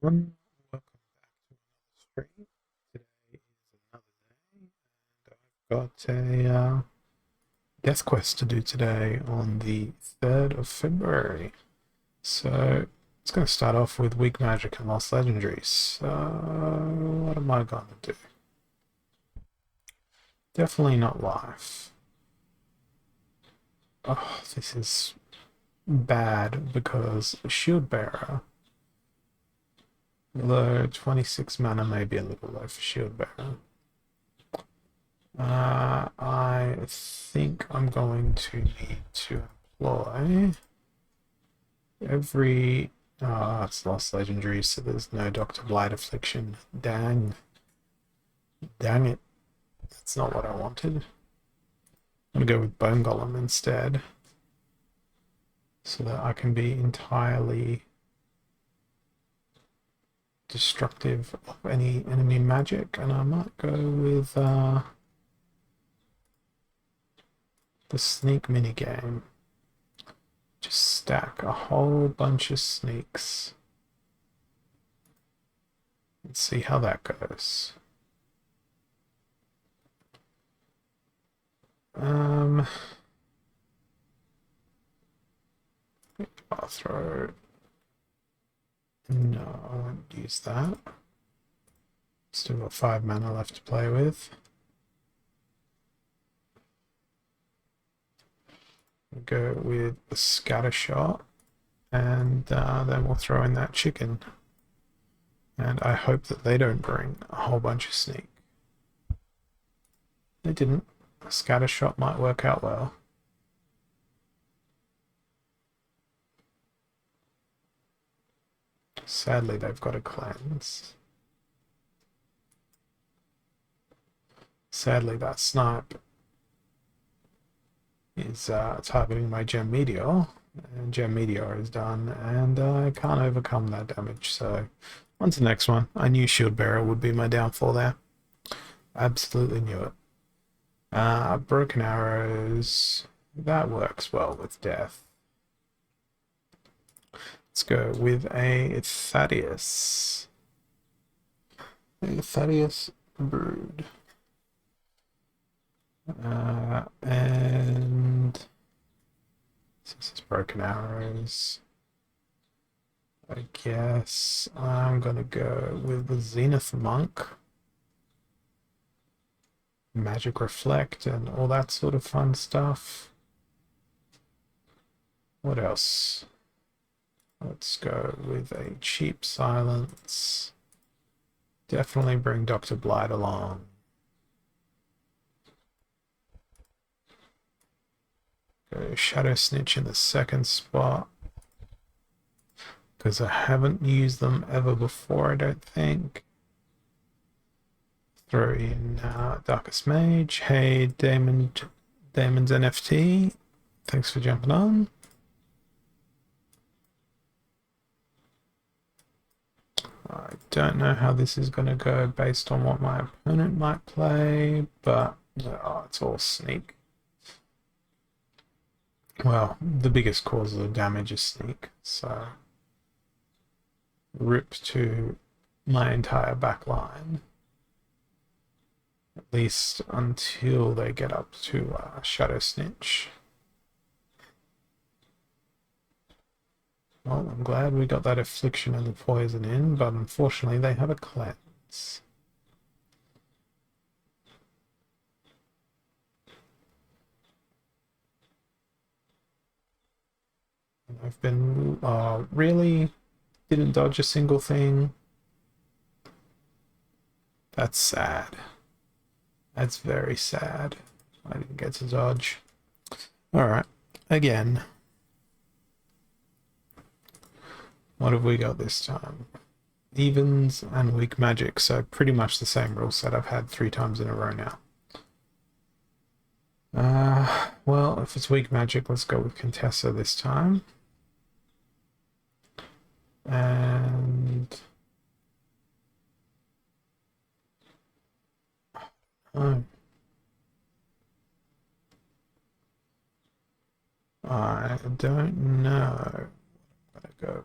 Welcome back to another stream. Today is another day, and I've got a death quest to do today on the 3rd of February. So it's going to start off with Weak Magic and Lost Legendaries. So what am I going to do? Definitely not life. Oh, this is bad because Shield Bearer, although 26 mana may be a little low for Shield Bearer. I think I'm going to need to employ every. Oh, it's lost legendary, so there's no Dr. Blight Affliction. Dang. Dang it. That's not what I wanted. I'm going to go with Bone Golem instead, so that I can be entirely destructive of any enemy magic, and I might go with the sneak minigame. Just stack a whole bunch of sneaks and see how that goes. I'll throw. No, I won't use that. Still got 5 mana left to play with. We'll go with the scatter shot, and then we'll throw in that chicken. And I hope that they don't bring a whole bunch of sneak. They didn't. A scatter shot might work out well. Sadly, they've got a cleanse. Sadly, that snipe is targeting my Gem Meteor, and Gem Meteor is done, and I can't overcome that damage, so on to the next one. I knew Shield Bearer would be my downfall there. Absolutely knew it. Broken Arrows, that works well with death. Let's go with a Thaddeus. A Thaddeus Brood. And since it's Broken Arrows, I guess I'm gonna go with the Zenith Monk. Magic Reflect and all that sort of fun stuff. What else? Let's go with a cheap silence. Definitely bring Dr. Blight along. Go Shadow Snitch in the second spot, because I haven't used them ever before, I don't think. Throw in Darkest Mage. Hey, Damon's NFT. Thanks for jumping on. I don't know how this is going to go based on what my opponent might play, but it's all sneak. Well, the biggest cause of damage is sneak, so rip to my entire back line. At least until they get up to Shadow Snitch. Well, I'm glad we got that Affliction and the Poison in, but unfortunately they have a cleanse. I've been really didn't dodge a single thing. That's sad. That's very sad. I didn't get to dodge. Alright, again. What have we got this time? Evens and weak magic, so pretty much the same rule set I've had 3 times in a row now. Well, if it's weak magic, let's go with Contessa this time. And oh, I don't know what I'm gonna go with.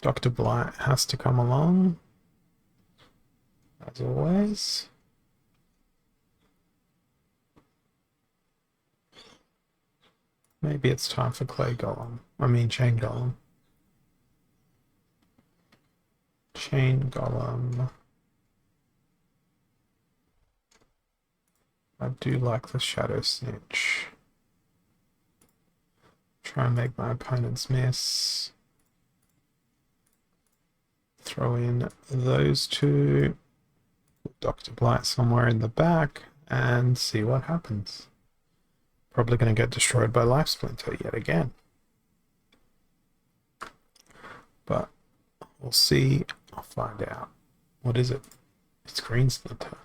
Dr. Blight has to come along, as always. Maybe it's time for Clay Golem. I mean Chain Golem. Chain Golem. I do like the Shadow Snitch. Try and make my opponents miss. Throw in those two. Dr. Blight somewhere in the back and see what happens. Probably going to get destroyed by Life Splinter yet again. But we'll see. I'll find out. What is it? It's Green Splinter.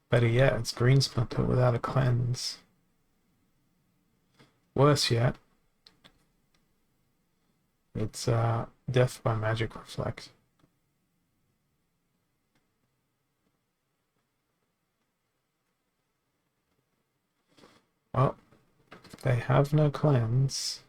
Better yet, it's Green Splinter without a cleanse. Worse yet, it's Death by Magic Reflect. Well, they have no cleanse.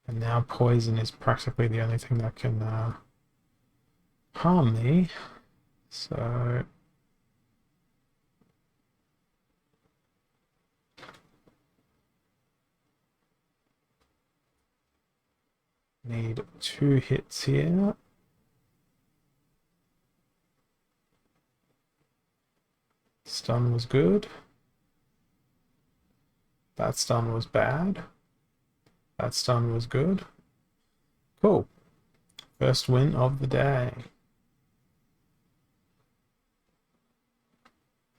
And now poison is practically the only thing that can harm me. So need 2 hits here. Stun was good. That stun was bad. That stun was good. Cool. First win of the day.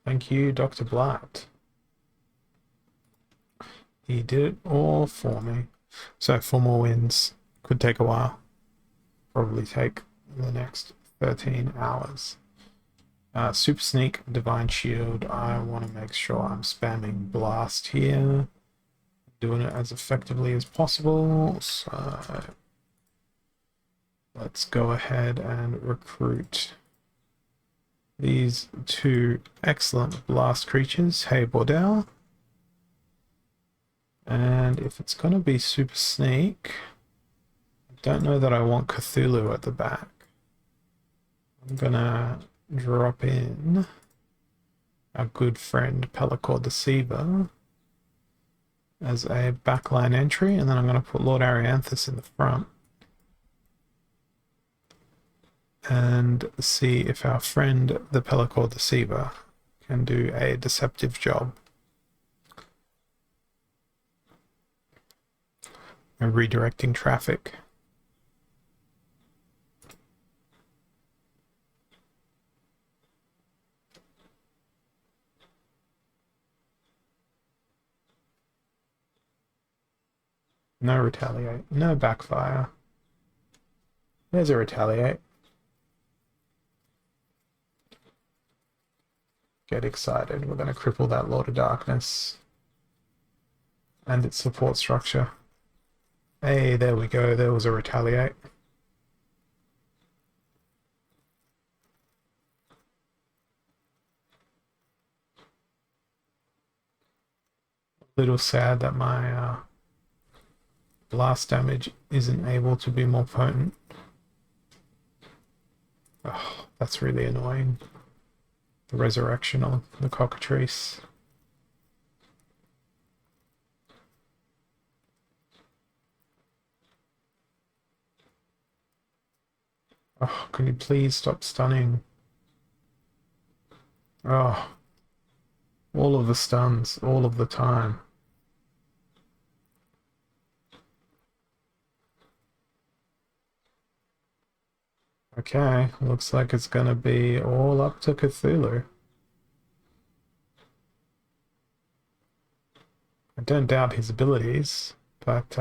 Thank you, Dr. Blight. He did it all for me. So 4 more wins. Could take a while. Probably take the next 13 hours. Super Sneak, Divine Shield. I want to make sure I'm spamming Blast here. Doing it as effectively as possible. So let's go ahead and recruit these 2 excellent Blast creatures. Hey, Bordell. And if it's going to be Super Sneak, I don't know that I want Cthulhu at the back. I'm going to drop in our good friend Pellicor Deceiver as a backline entry, and then I'm going to put Lord Arianthus in the front and see if our friend the Pellicor Deceiver can do a deceptive job. And redirecting traffic. No retaliate. No backfire. There's a retaliate. Get excited. We're going to cripple that Lord of Darkness and its support structure. Hey, there we go. There was a retaliate. A little sad that my blast damage isn't able to be more potent. Oh, that's really annoying. The resurrection on the cockatrice. Oh, can you please stop stunning? Oh, all of the stuns, all of the time. Okay, looks like it's gonna be all up to Cthulhu. I don't doubt his abilities, but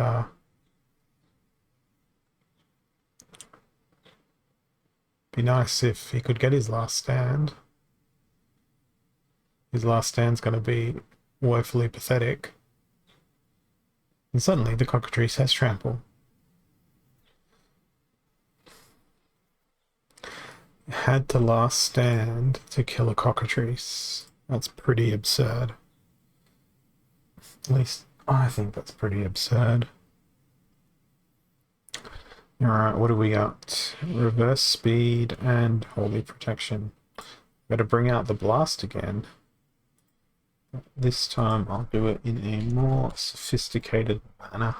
be nice if he could get his last stand. His last stand's gonna be woefully pathetic. And suddenly the cockatrice has trample. Had to last stand to kill a cockatrice. That's pretty absurd. At least I think that's pretty absurd. Alright, what do we got? Reverse speed and holy protection. Gotta bring out the blast again. This time I'll do it in a more sophisticated manner.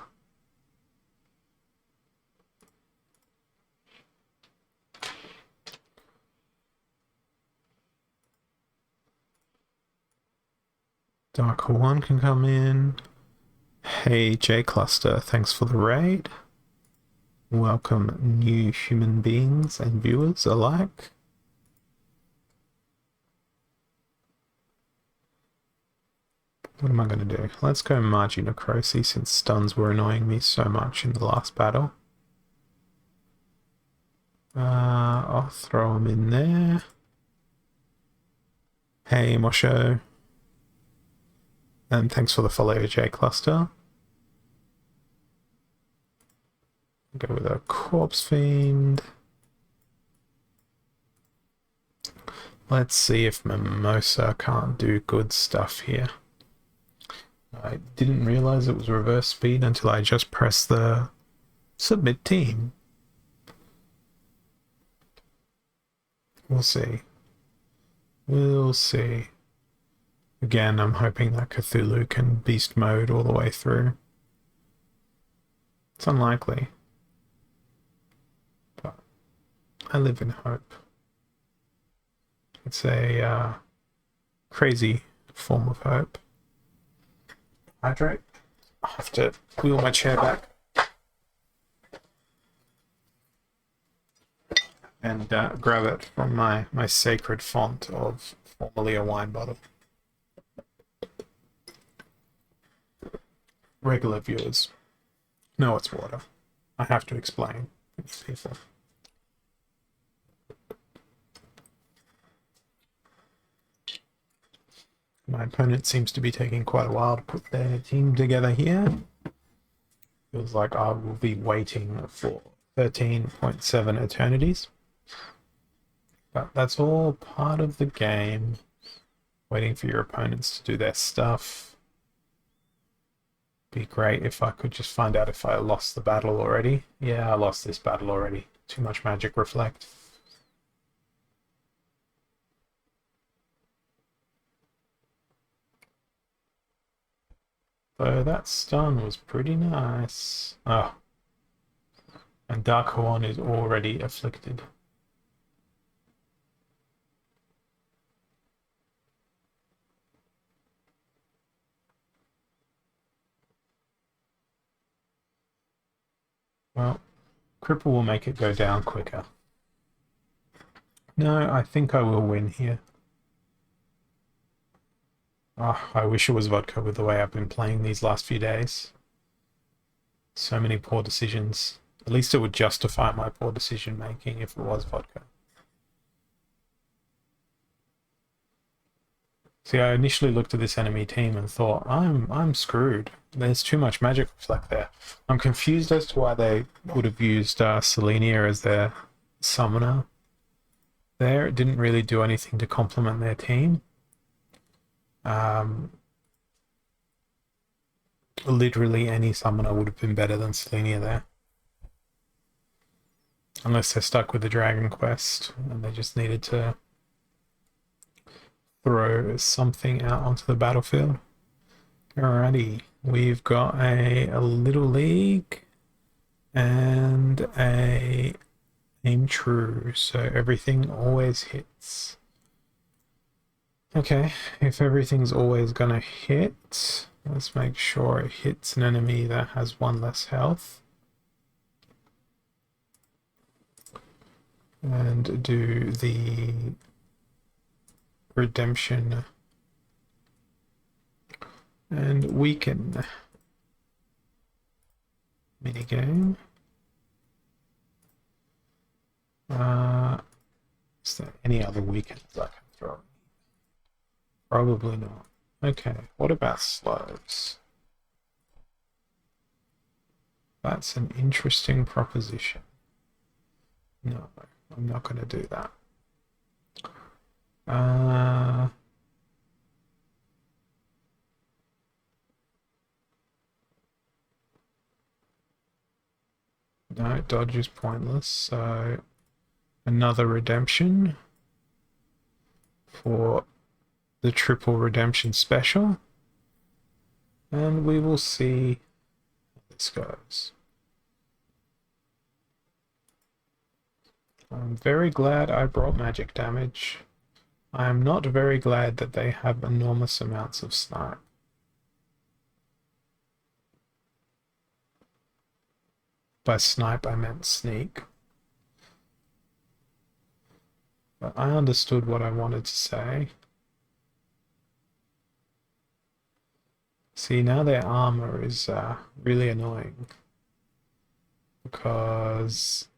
Dark One can come in. Hey J Cluster, thanks for the raid. Welcome new human beings and viewers alike. What am I going to do? Let's go Magi Necrosi since stuns were annoying me so much in the last battle. I'll throw them in there. Hey Mosho. And thanks for the follow, J Cluster. Go with a Corpse Fiend. Let's see if Mimosa can't do good stuff here. I didn't realize it was reverse speed until I just pressed the submit team. We'll see. We'll see. Again, I'm hoping that Cthulhu can beast mode all the way through. It's unlikely. But I live in hope. It's a crazy form of hope. Hydrate. I have to wheel my chair back. And grab it from my sacred font of formerly a wine bottle. Regular viewers know it's water. I have to explain to these people. My opponent seems to be taking quite a while to put their team together here. Feels like I will be waiting for 13.7 eternities. But that's all part of the game. Waiting for your opponents to do their stuff. Be great if I could just find out if I lost the battle already. Yeah, I lost this battle already. Too much magic reflect. So that stun was pretty nice. Oh. And Dark Horn is already afflicted. Well, Cripple will make it go down quicker. No, I think I will win here. Oh, I wish it was vodka with the way I've been playing these last few days. So many poor decisions. At least it would justify my poor decision making if it was vodka. See, I initially looked at this enemy team and thought, I'm screwed. There's too much magic reflect there. I'm confused as to why they would have used Selenia as their summoner there. It didn't really do anything to complement their team. Literally any summoner would have been better than Selenia there. Unless they're stuck with the Dragon Quest and they just needed to throw something out onto the battlefield. Alrighty, we've got a Little League and a Aim True, so everything always hits. Okay, if everything's always gonna hit, let's make sure it hits an enemy that has one less health. And do the redemption and weaken minigame. Is there any other weakens I can throw? Probably not. Okay, what about slows? That's an interesting proposition. No, I'm not going to do that. Uh, no, dodge is pointless. So another redemption for the triple redemption special. And we will see how this goes. I'm very glad I brought magic damage. I am not very glad that they have enormous amounts of snipe. By snipe, I meant sneak. But I understood what I wanted to say. See, now their armor is really annoying. Because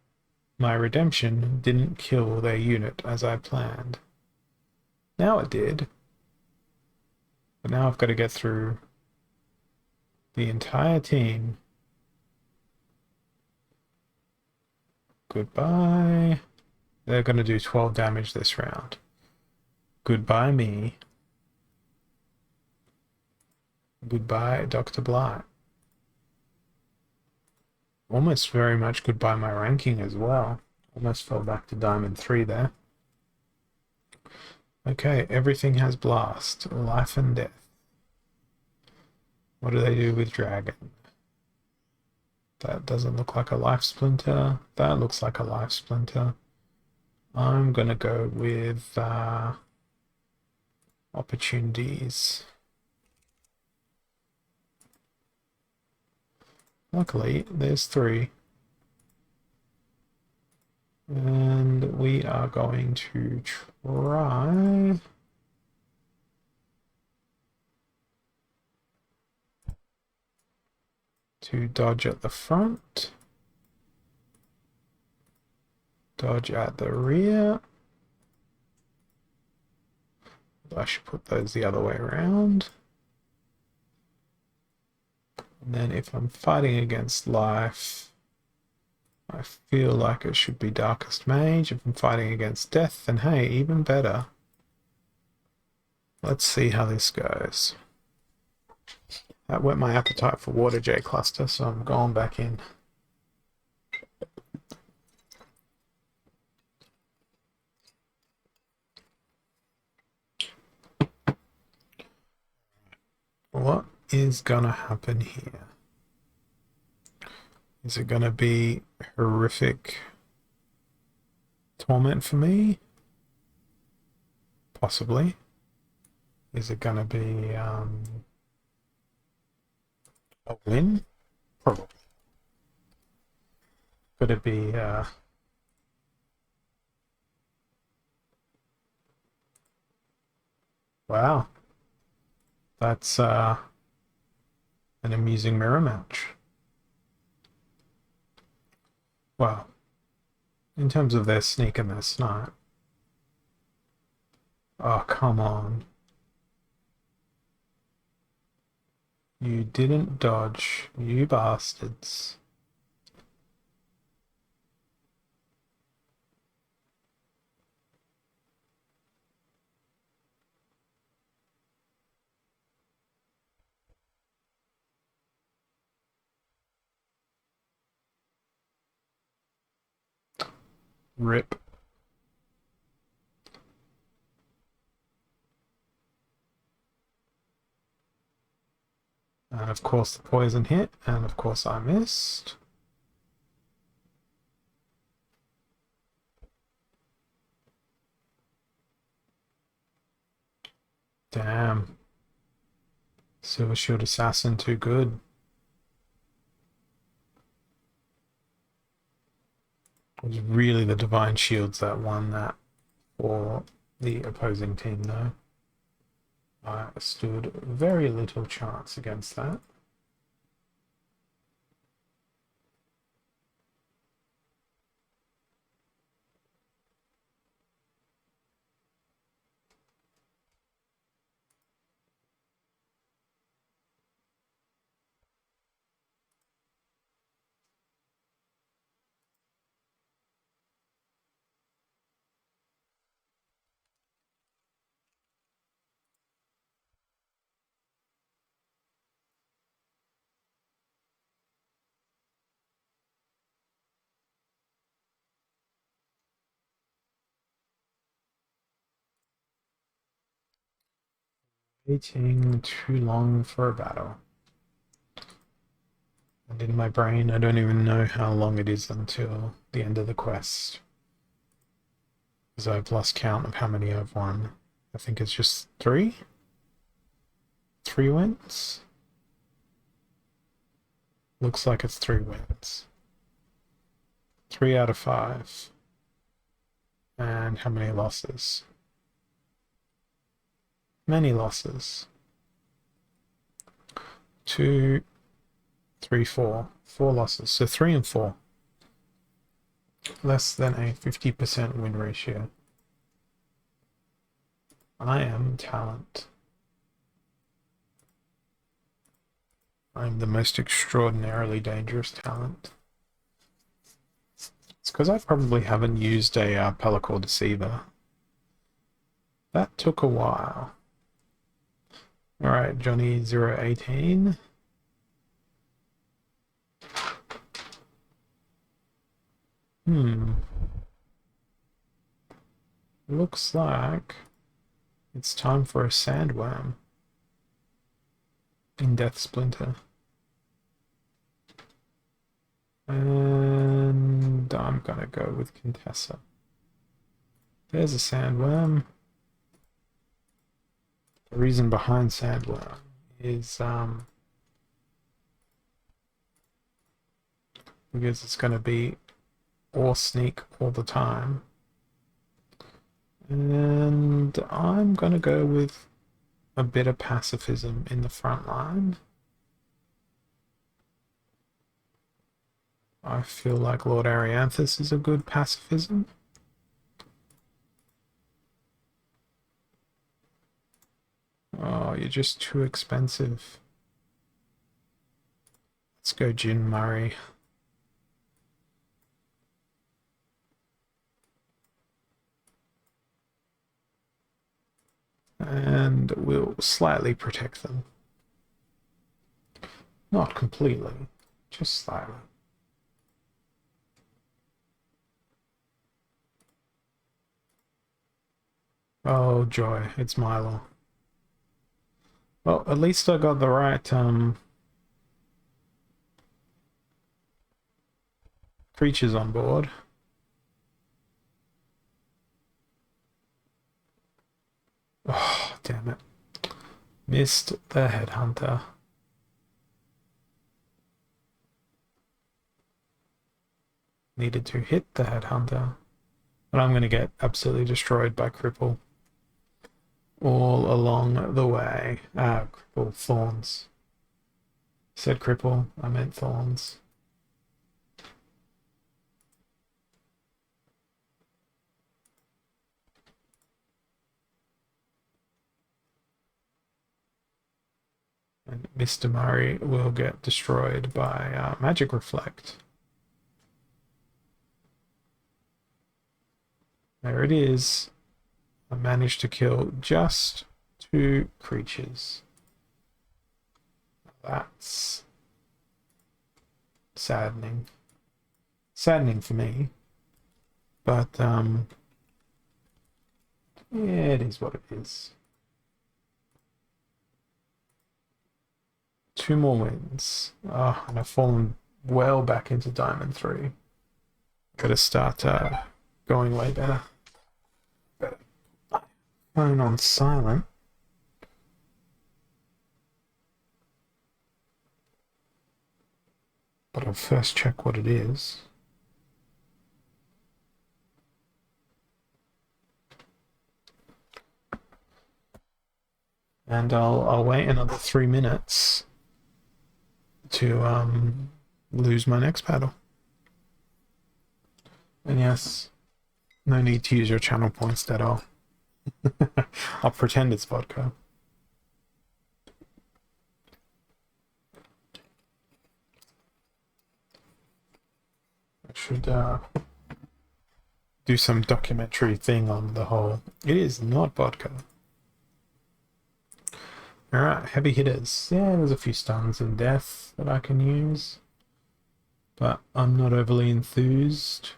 my redemption didn't kill their unit as I planned. Now it did. But now I've got to get through the entire team. Goodbye. They're going to do 12 damage this round. Goodbye, me. Goodbye, Dr. Blight. Almost very much goodbye my ranking as well. Almost fell back to Diamond 3 there. Okay, everything has blast. Life and death. What do they do with dragon? That doesn't look like a life splinter. That looks like a life splinter. I'm gonna go with opportunities. Luckily, there's 3. And we are going to try to dodge at the front, dodge at the rear. I should put those the other way around. And then if I'm fighting against life, I feel like it should be Darkest Mage. If I'm fighting against death, then hey, even better. Let's see how this goes. That whet my appetite for Water J Cluster, so I'm going back in. What is gonna happen here? Is it gonna be horrific torment for me? Possibly. Is it gonna be a win? Probably. Could it be wow. That's an amusing mirror match. Well, in terms of their sneak and their snipe. Oh, come on. You didn't dodge, you bastards. Rip. And of course the poison hit, and of course I missed. Damn. Silver Shield Assassin too good. It was really the Divine Shields that won that for the opposing team though. I stood very little chance against that. Waiting too long for a battle. And in my brain, I don't even know how long it is until the end of the quest. Because I've lost count of how many I've won. I think it's just 3? 3 wins? Looks like it's 3 wins. 3 out of 5. And how many losses? Many losses. 2, 3, 4. 4 losses. So 3 and 4. Less than a 50% win ratio. I am talent. I'm the most extraordinarily dangerous talent. It's because I probably haven't used a Pellicle Deceiver. That took a while. Alright, Johnny018. Looks like it's time for a sandworm in Death Splinter. And I'm gonna go with Contessa. There's a sandworm. The reason behind sandworm is because it's gonna be or sneak all the time. And I'm gonna go with a bit of pacifism in the front line. I feel like Lord Arianthus is a good pacifism. Oh, you're just too expensive. Let's go Jin Murray. And we'll slightly protect them. Not completely, just slightly. Oh joy, it's Milo. Well, at least I got the right creatures on board. Oh, damn it. Missed the headhunter. Needed to hit the headhunter. But I'm going to get absolutely destroyed by Cripple. All along the way. Cripple, Thorns. Said Cripple, I meant Thorns. And Mr. Murray will get destroyed by Magic Reflect. There it is. I managed to kill just 2 creatures. That's saddening. Saddening for me. But, yeah, it is what it is. 2 more wins. Oh, and I've fallen well back into Diamond 3. Gotta start going way better. Phone on silent. But I'll first check what it is. And I'll wait another 3 minutes to lose my next battle. And yes, no need to use your channel points at all. I'll pretend it's vodka. I should do some documentary thing on the whole. It is not vodka. Alright, heavy hitters. Yeah, there's a few stuns and death that I can use. But I'm not overly enthused.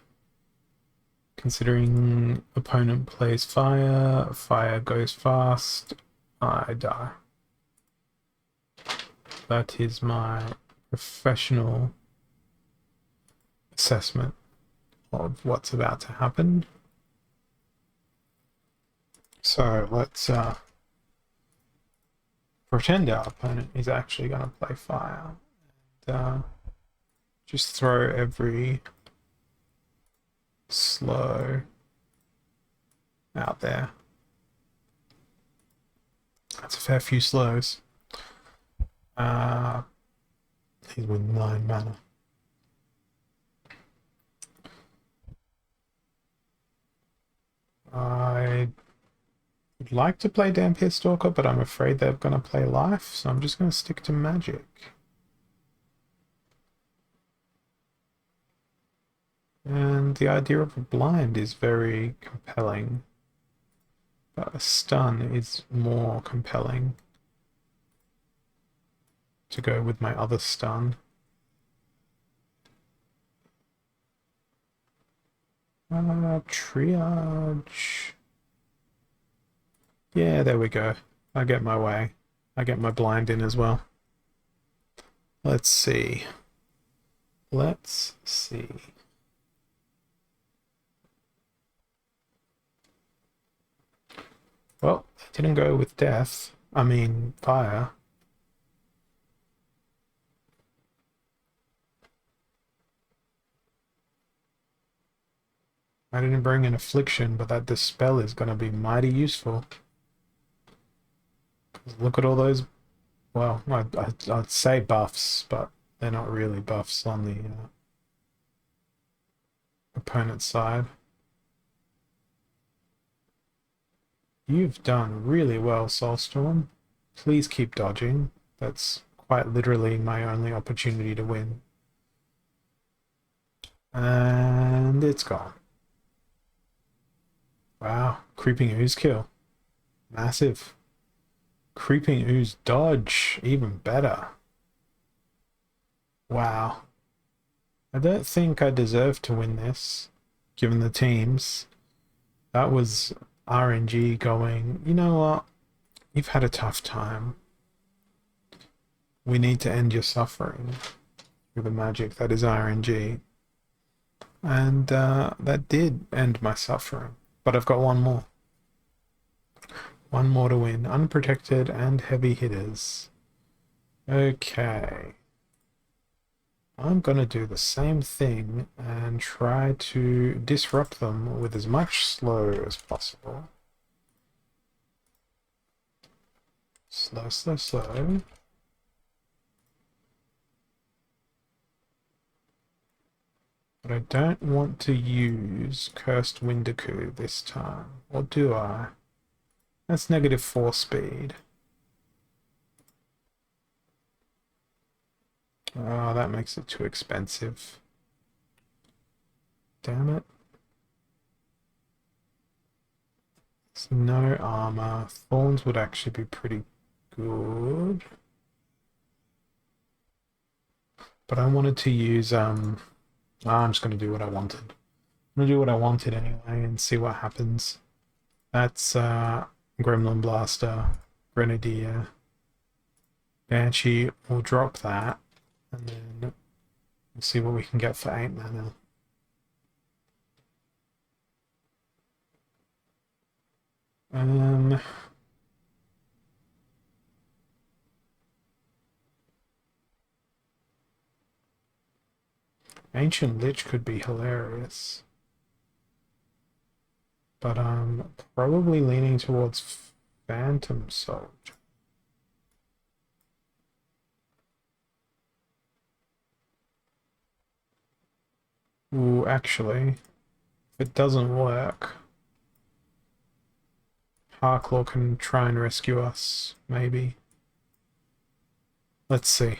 Considering opponent plays fire, fire goes fast, I die. That is my professional assessment of what's about to happen. So let's pretend our opponent is actually going to play fire. And, just throw every slow out there. That's a fair few slows. He's with 9 mana. I would like to play Dampier Stalker, but I'm afraid they're going to play Life, so I'm just going to stick to Magic. And the idea of a blind is very compelling, but a stun is more compelling. To go with my other stun. Triage. Yeah, there we go. I get my way. I get my blind in as well. Let's see. Let's see. Well, I didn't go with death. I mean, fire. I didn't bring in affliction, but that dispel is going to be mighty useful. Look at all those, well, I'd say buffs, but they're not really buffs on the opponent's side. You've done really well, Soulstorm. Please keep dodging. That's quite literally my only opportunity to win. And it's gone. Wow, Creeping Ooze kill. Massive. Creeping Ooze dodge, even better. Wow. I don't think I deserve to win this, given the teams. That was RNG going, you know what? You've had a tough time. We need to end your suffering with the magic that is RNG. And that did end my suffering. But I've got one more. One more to win. Unprotected and heavy hitters. Okay. I'm going to do the same thing and try to disrupt them with as much slow as possible. Slow, slow, slow. But I don't want to use Cursed Windaku this time. Or do I? That's -4 speed. Oh, that makes it too expensive. Damn it. There's no armor. Thorns would actually be pretty good. But I wanted to use, I'm just going to do what I wanted. I'm going to do what I wanted anyway and see what happens. That's Gremlin Blaster, Grenadier. Banshee will drop that, and then we'll see what we can get for 8 mana. Ancient Lich could be hilarious. But I'm probably leaning towards Phantom Soldier. Ooh, actually, if it doesn't work, Harklaw can try and rescue us, maybe. Let's see.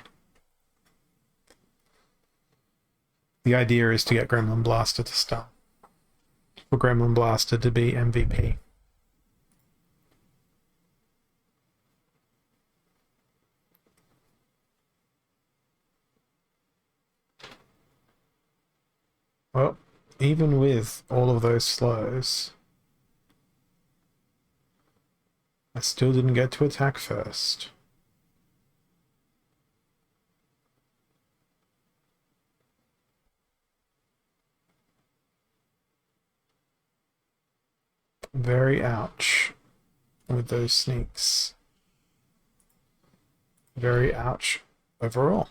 The idea is to get Gremlin Blaster to start. For Gremlin Blaster to be MVP. Well, even with all of those slows, I still didn't get to attack first. Very ouch with those sneaks. Very ouch overall.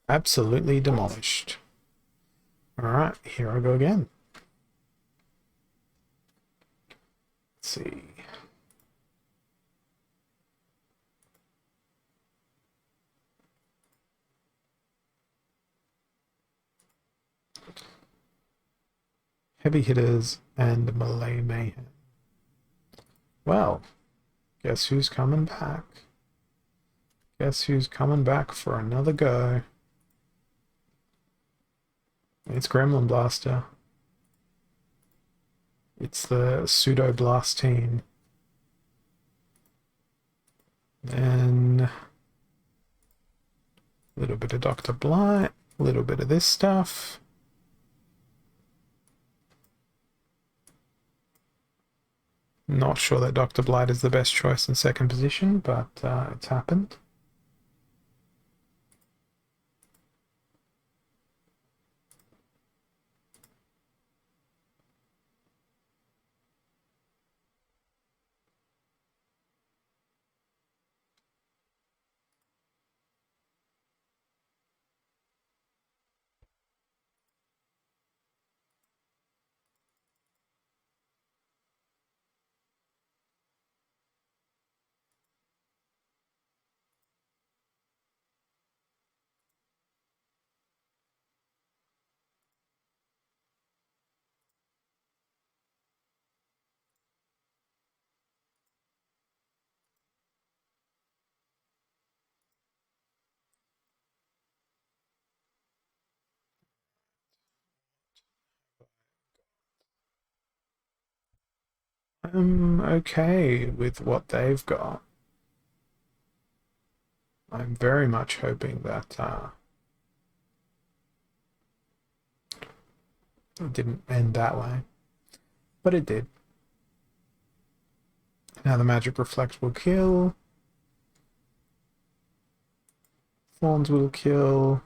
Absolutely demolished. Alright, here I go again. Let's see. Heavy hitters and melee mayhem. Well, guess who's coming back? Guess who's coming back for another go? It's Gremlin Blaster. It's the Pseudo Blast team. And a little bit of Dr. Blight, a little bit of this stuff. Not sure that Dr. Blight is the best choice in second position, but it's happened. I'm okay with what they've got. I'm very much hoping that it didn't end that way, but it did. Now the Magic Reflect will kill. Thorns will kill.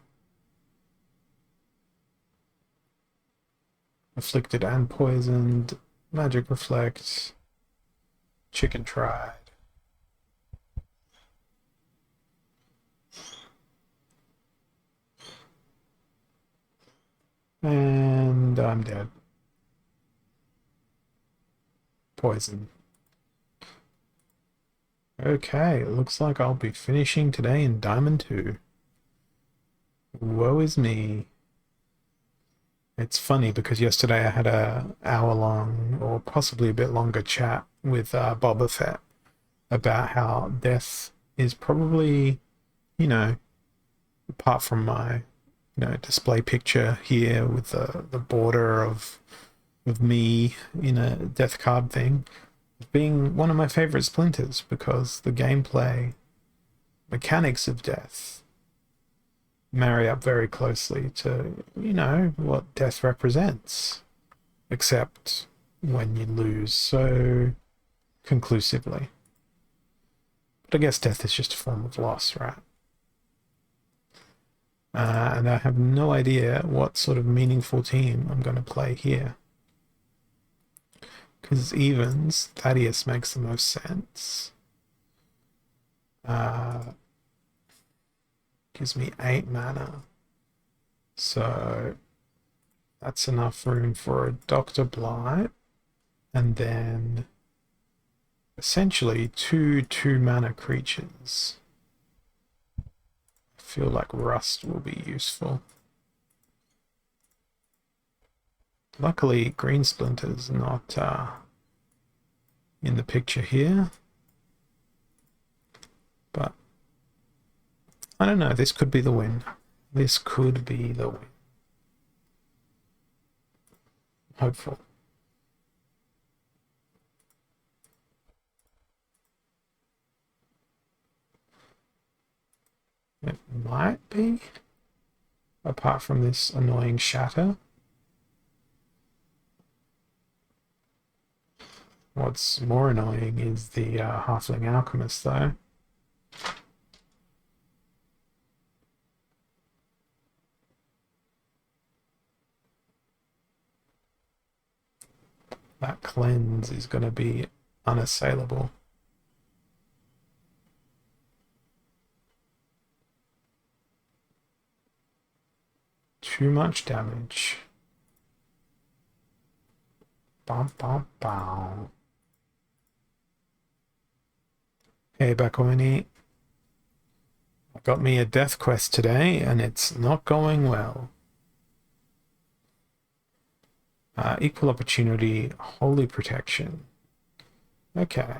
Afflicted and poisoned. Magic Reflect. Chicken tried. And I'm dead. Poison. Okay, it looks like I'll be finishing today in Diamond 2. Woe is me. It's funny because yesterday I had a hour-long or possibly a bit longer chat with Boba Fett about how death is probably, you know, apart from my, display picture here with the border of me in a death card thing, being one of my favorite Splinters because the gameplay mechanics of death marry up very closely to, what death represents, except when you lose so conclusively. But I guess death is just a form of loss, right? And I have no idea what sort of meaningful team I'm going to play here. Because evens, Thaddeus makes the most sense. Gives me 8 mana. So that's enough room for a Dr. Blight. And then essentially 2 2-mana creatures. I feel like Rust will be useful. Luckily, Green Splinter's not in the picture here. But I don't know, this could be the win. This could be the win. Hopeful. It might be, apart from this annoying shatter. What's more annoying is the Halfling Alchemist, though. That cleanse is going to be unassailable. Too much damage. Bum, bum, bum. Hey, Bakoini. I got me a death quest today, and it's not going well. Equal opportunity, holy protection. Okay.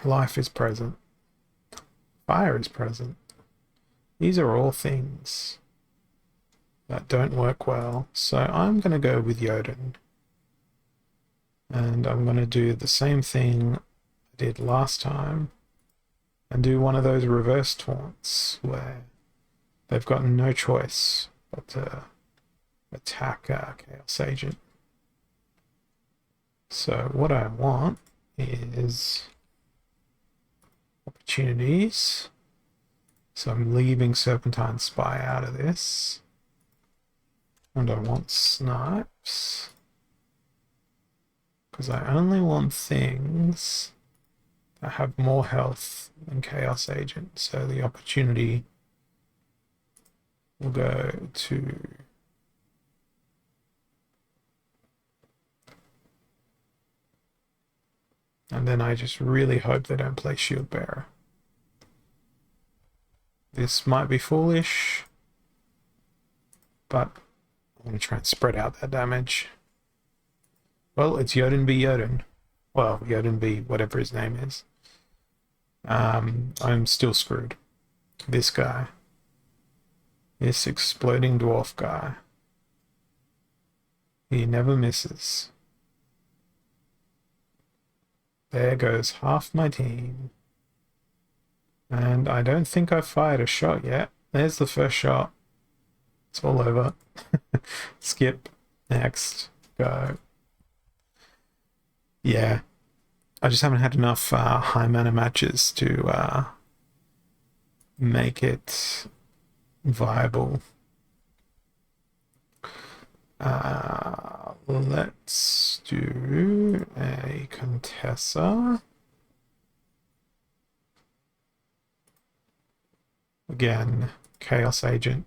Life is present. Fire is present. These are all things that don't work well. So I'm going to go with Jotun. And I'm going to do the same thing I did last time and do one of those reverse taunts where they've got no choice but to attack Chaos Agent. So what I want is opportunities. So I'm leaving Serpentine Spy out of this. And I want snipes. Because I only want things that have more health than Chaos Agent. So the opportunity will go to and then I just really hope they don't play Shield Bearer. This might be foolish, but I'm going to try and spread out that damage. Well, it's Jotun B. Jotun. Well, Jotun B. whatever his name is. I'm still screwed. This guy. This exploding dwarf guy. He never misses. There goes half my team. And I don't think I've fired a shot yet. There's the first shot. It's all over. Skip. Next. Go. Yeah. I just haven't had enough high mana matches to make it viable. Let's do a Contessa. Again, Chaos Agent.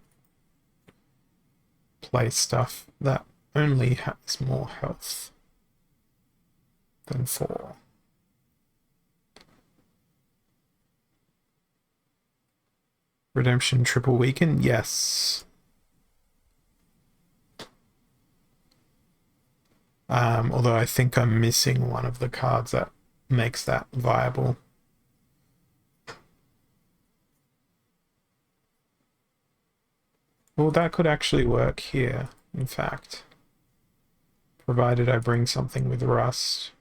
Play stuff that only has more health than 4. Redemption triple weaken? Yes. Although I think I'm missing one of the cards that makes that viable. Well, that could actually work here, in fact. Provided I bring something with Rust.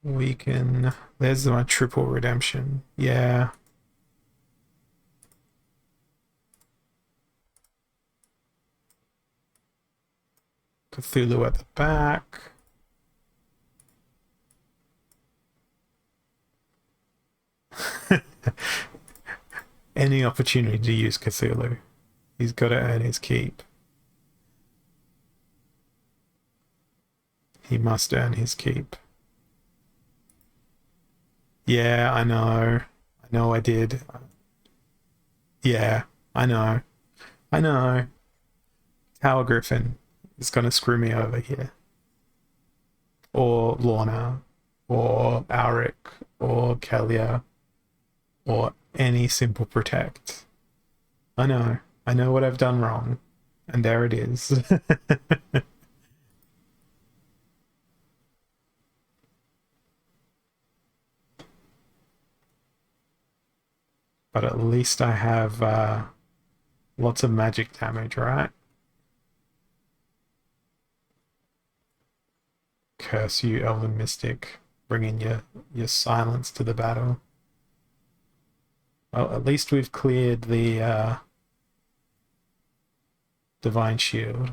We can... There's my triple redemption. Yeah. Cthulhu at the back. Any opportunity to use Cthulhu. He's got to earn his keep. He must earn his keep. Yeah, I know. I know I did. Yeah, I know. I know. Tower Griffin is going to screw me over here. Or Lorna. Or Auric. Or Kelia. Or any simple protect. I know. I know what I've done wrong. And there it is. But at least I have lots of magic damage, right? Curse you, Elven Mystic. Bringing your silence to the battle. Well, at least we've cleared the Divine Shield.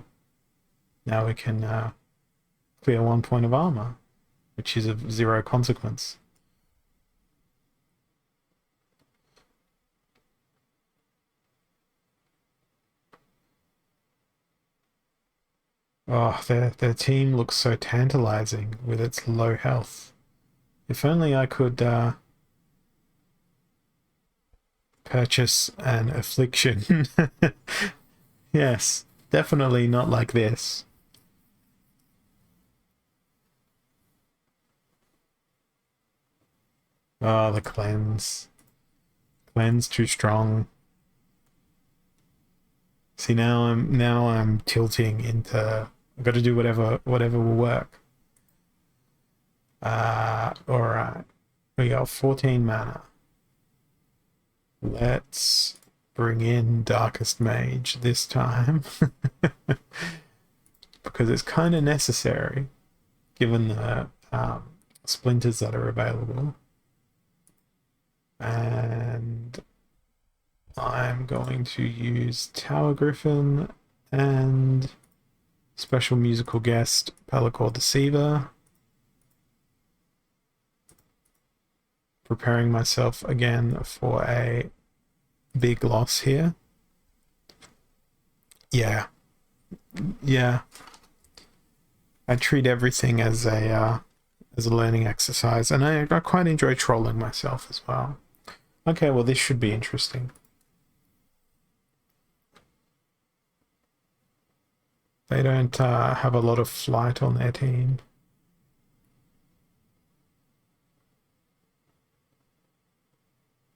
Now we can clear 1 point of armor, which is of 0 consequence. Oh, their team looks so tantalizing with its low health. If only I could purchase an affliction. Yes, definitely not like this. Oh, the cleanse. Cleanse too strong. See, now I'm tilting into. I've got to do whatever will work. All right. We got 14 mana. Let's bring in Darkest Mage this time because it's kind of necessary given the splinters that are available. And I'm going to use Tower Griffin and special musical guest Pelacor Deceiver. Preparing myself again for a big loss here. Yeah. I treat everything as a learning exercise, and I quite enjoy trolling myself as well. Okay, well this should be interesting. They don't have a lot of flight on their team.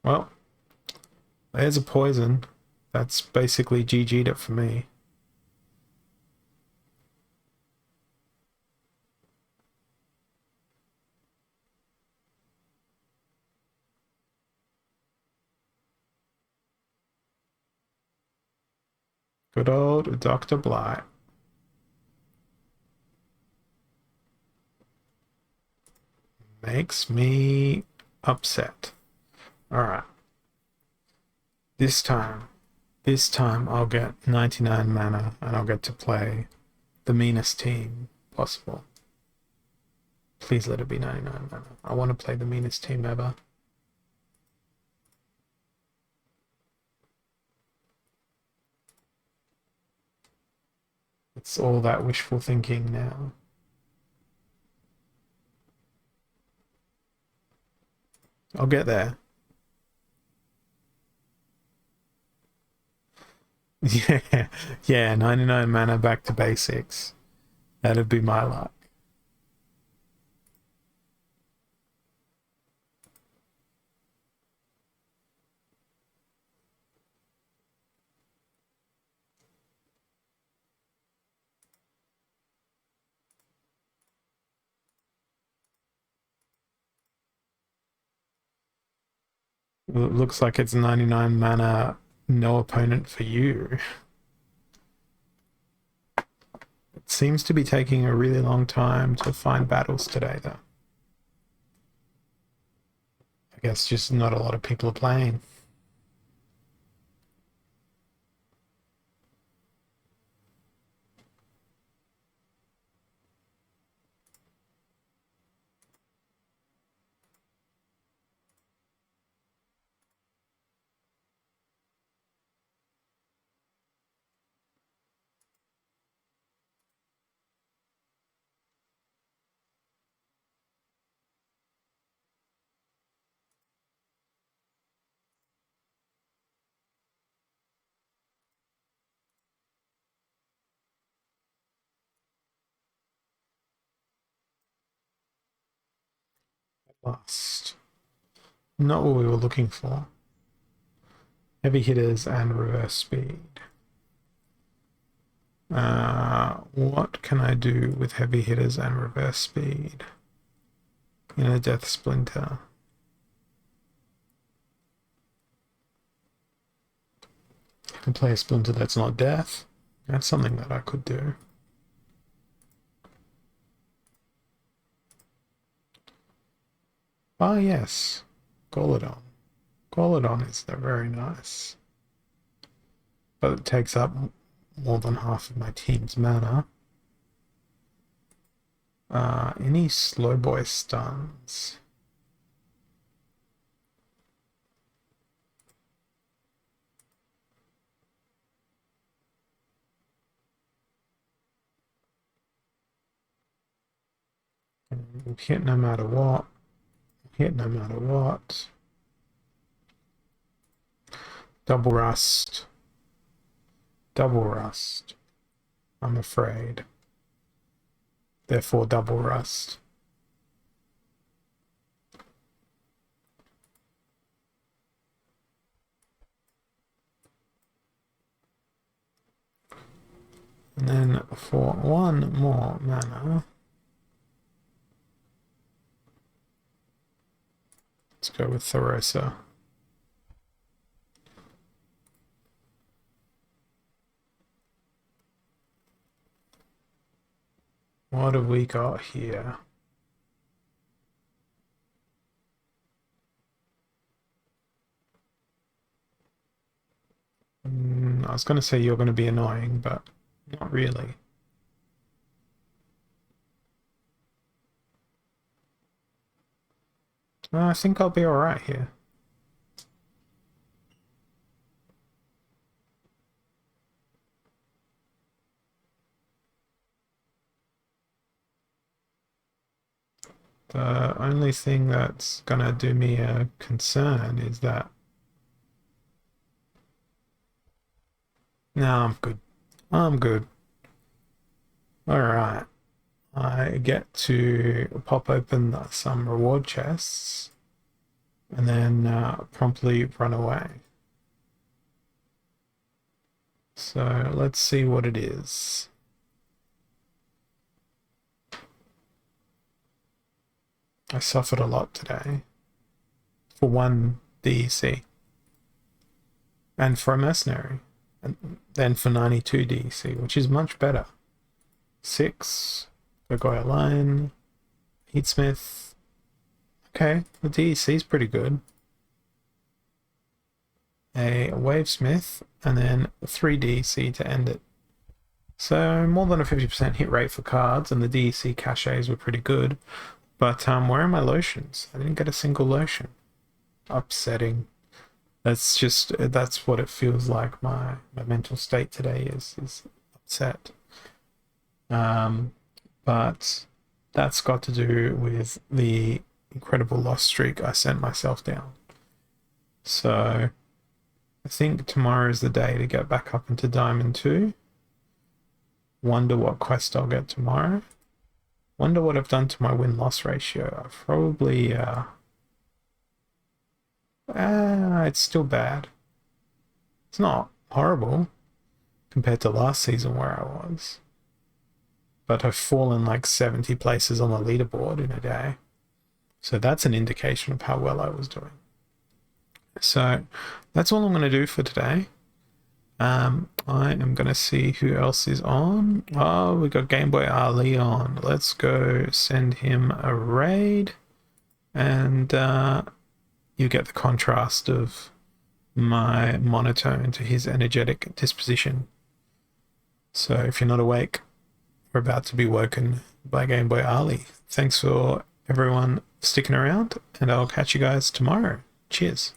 Well, there's a poison. That's basically GG'd it for me. Good old Dr. Blight. Makes me upset. Alright. This time I'll get 99 mana and I'll get to play the meanest team possible. Please let it be 99 mana. I want to play the meanest team ever. It's all that wishful thinking now. I'll get there. Yeah, 99 mana back to basics. That'd be my luck. It looks like it's 99 mana, no opponent for you. It seems to be taking a really long time to find battles today, though. I guess just not a lot of people are playing. Last. Not what we were looking for. Heavy hitters and reverse speed. What can I do with heavy hitters and reverse speed in a Death Splinter? I can play a Splinter that's not death. That's something that I could do. Ah, yes. Golodon. Qualidon is very nice, but it takes up more than half of my team's mana. Any slow boy stuns? Hit no matter what. Hit no matter what. Double rust. Double rust. I'm afraid. Therefore, double rust. And then for one more mana, let's go with Thoresa. What have we got here? I was going to say you're going to be annoying, but not really. I think I'll be alright here. The only thing that's gonna do me a concern is that... No, I'm good. I'm good. Alright. I get to pop open some reward chests and then promptly run away. So let's see what it is. I suffered a lot today for one DEC and for a mercenary, and then for 92 DEC, which is much better. 6 Gargoyle Lion, Heatsmith. Okay, the DEC is pretty good. A Wavesmith, and then 3 DEC to end it. So more than a 50% hit rate for cards, and the DEC caches were pretty good. But where are my lotions? I didn't get a single lotion. Upsetting. That's what it feels like. My mental state today is upset. But that's got to do with the incredible loss streak I sent myself down. So I think tomorrow is the day to get back up into Diamond 2. Wonder what quest I'll get tomorrow. Wonder what I've done to my win-loss ratio. I've probably... it's still bad. It's not horrible compared to last season where I was. But I've fallen like 70 places on the leaderboard in a day. So that's an indication of how well I was doing. So that's all I'm going to do for today. I am going to see who else is on. Oh, we got Game Boy Ali on. Let's go send him a raid. And you get the contrast of my monotone to his energetic disposition. So if you're not awake, we're about to be woken by Game Boy Ali. Thanks for everyone sticking around, and I'll catch you guys tomorrow. Cheers.